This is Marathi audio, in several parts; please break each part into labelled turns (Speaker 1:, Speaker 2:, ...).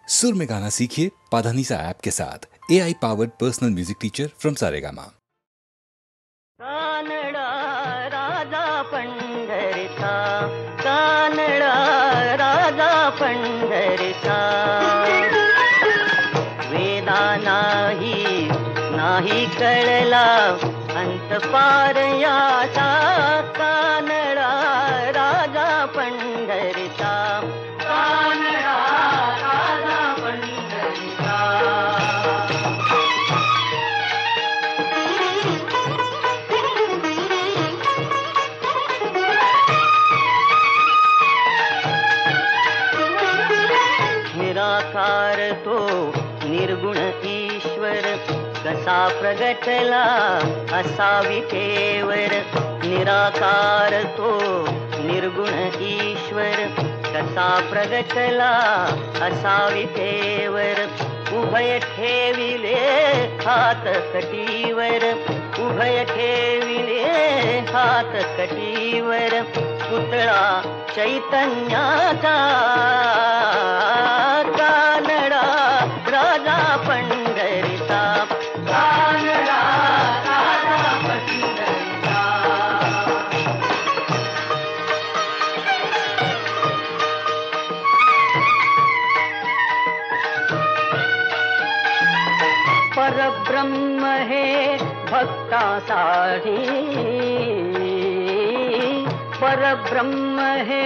Speaker 1: सुर में गाना सीखिए पाधानीसा ऐप के साथ। AI powered personal music teacher from Saregama.
Speaker 2: कानडा राजा पंढरीचा, कानडा राजा पंढरीचा, वेदा नाही कळला अंत पार याचा, कानडा राजा पंढरीचा, कानडा राजा पंढरीचा. निराकार तो निर्गुण ईश्वर कसा प्रगटला असा विटेवर, निराकार तो निर्गुण ईश्वर कसा प्रगटला असा विटेवर, उभय ठेविले हात कटीवर, उभय ठेविले हात कटीवर, पुतळा चैतन्याचा, कानडा राजा पंढरीचा, कानडा राजा पंढरीचा. परब्रह्म हे भक्तासाठी, परब्रह्म हे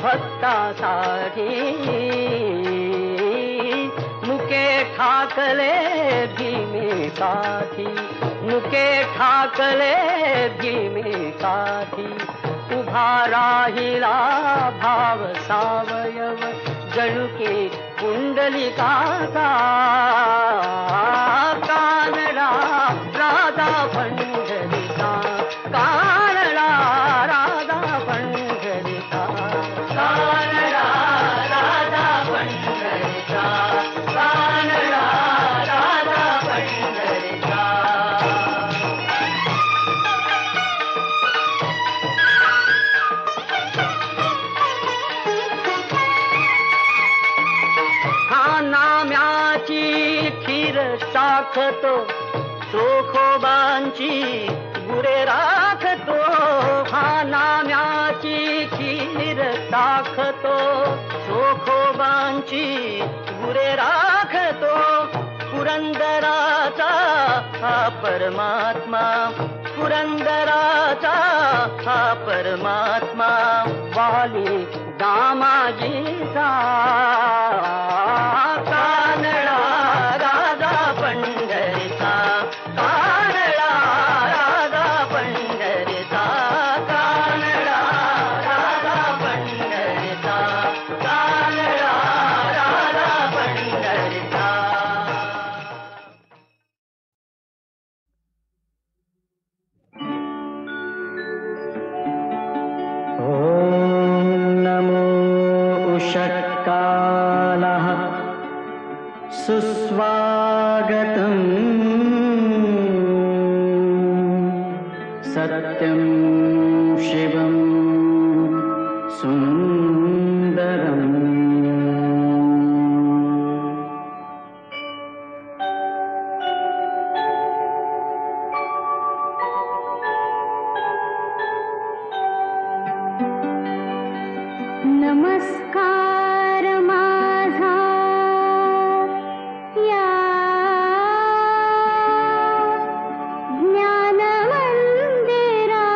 Speaker 2: भक्तासाठी, मुके ठाकले भीमेकाठी, मुके ठाकले भीमेकाठी, उभा राहिला भाव सावयव जणुके कुंडलिकाचा, कानडा राजा पंढरीचा, कानडा राजा पंढरीचा, कानडा राजा पंढरीचा, कानडा राजा पंढरीचा. हा नाम्याची खीर टाकतो, चोखोबांची गुरे राखतो, हा नाम्याची खीर टाकतो, चोखोबांची गुरे राखतो, पुरंदराचा हा परमात्मा, पुरंदराचा हा परमात्मा, वाली दामाजीचा, कानडा राजा पंढरीचा, कानडा राजा पंढरीचा, कानडा राजा पंढरीचा, कानडा राजा पंढरीचा. ॐ नमो उषत्कालः सुस्वागतम्, सत्यं शिवं सुन्दरम्.
Speaker 3: नमस्कार माझा या ज्ञान मंदिराला,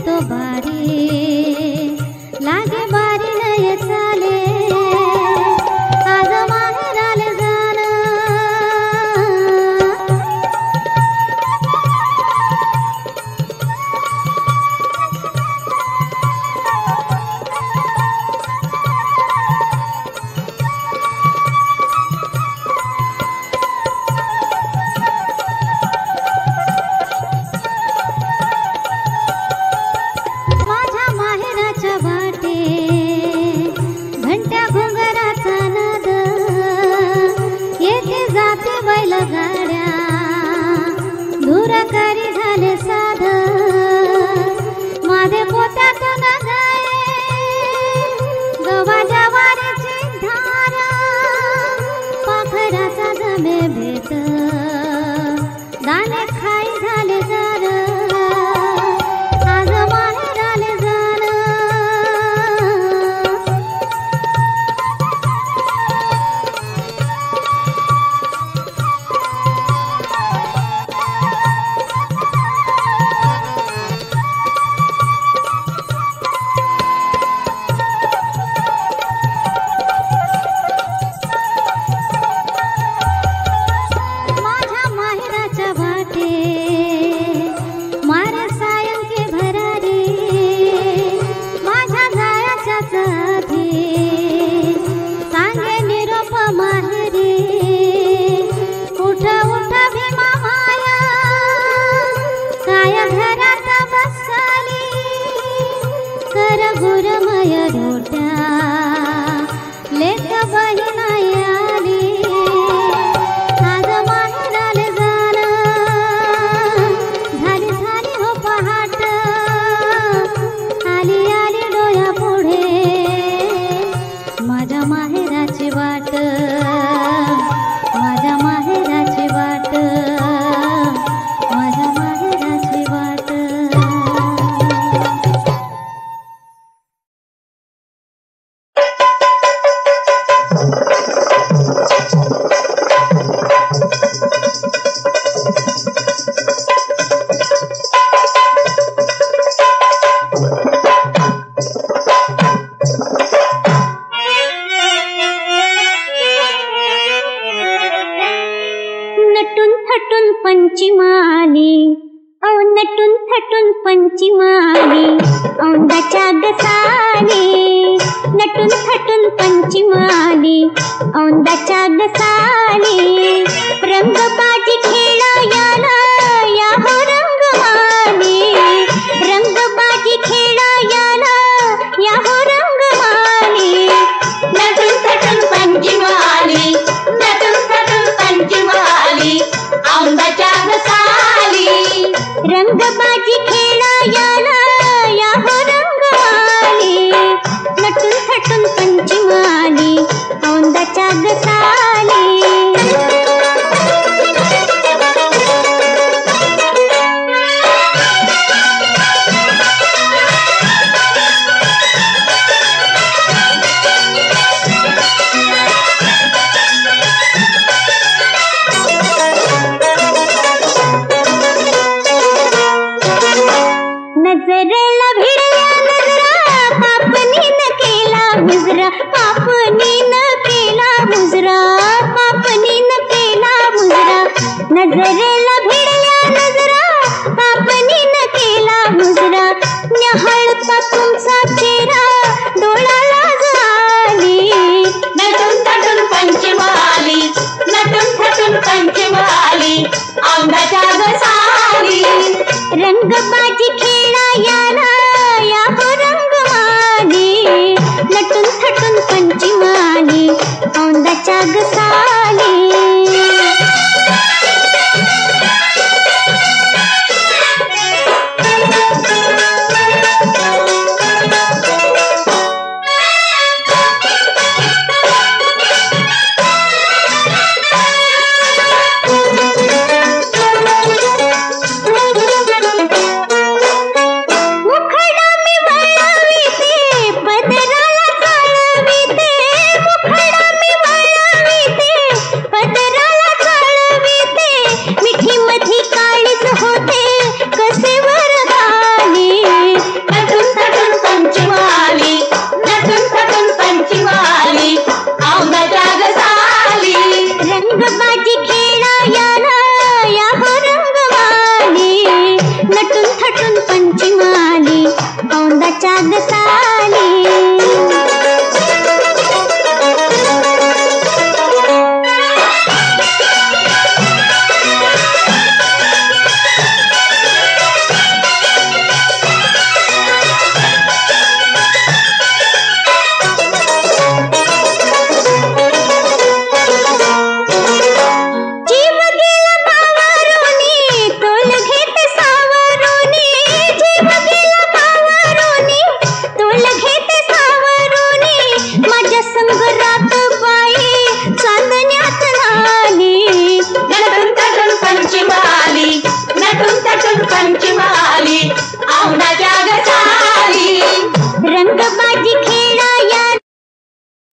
Speaker 3: तो बारी लागे बारी नय चाले आज माहेराले जाण गाड्या धुरकारी झाले साध माझे पोत्यातून गाये गव्हाच्या वारीची धार पाखराचा जमे भेट दाणे खाई झाले जार आज माहेराले जाण गुरमय रोट्या लेक बहिणाई आली आज माहेराले जाण झाली झाली हो पहाट आली आली डोळ्या पुढे माझ्या माहेराची वाट माझ्या माहेराची वाट माझ्या माहेराची वाट
Speaker 4: नटून थटून पंचमाली औ नटून थटून पंचमाली औंदाच्या गसाली नटून थटून पंचमाली औंदाच्या गसाली रंगबाजी खेळायला या हो रंगमाली रंगबाजी खेळायला या हो रंगमाली नटून थटून पंचमाली नटून थटून पंचमाली औंदाच्या गसाली रंगबाजी खेळायला या हो रंगमाली नटून थटून पंचमाली औंदाच्या गसाली नजरेला भिडल्या नजरा पापनी न केला मुजरा पापनी न केला मुजरा पापनी न केला मुजरा नजरेला भिडल्या नजरा पापनी न केला मुजरा न्याहाळता तुमचा चेहरा डोळ्याला झाली नटून थटून पंचमाली नटून थटून पंचमाली औंदाच्या गसाली रंगबाजी खेळायला या हो रंगमाली नटून थटून पंचमाली औंदाच्या गसाली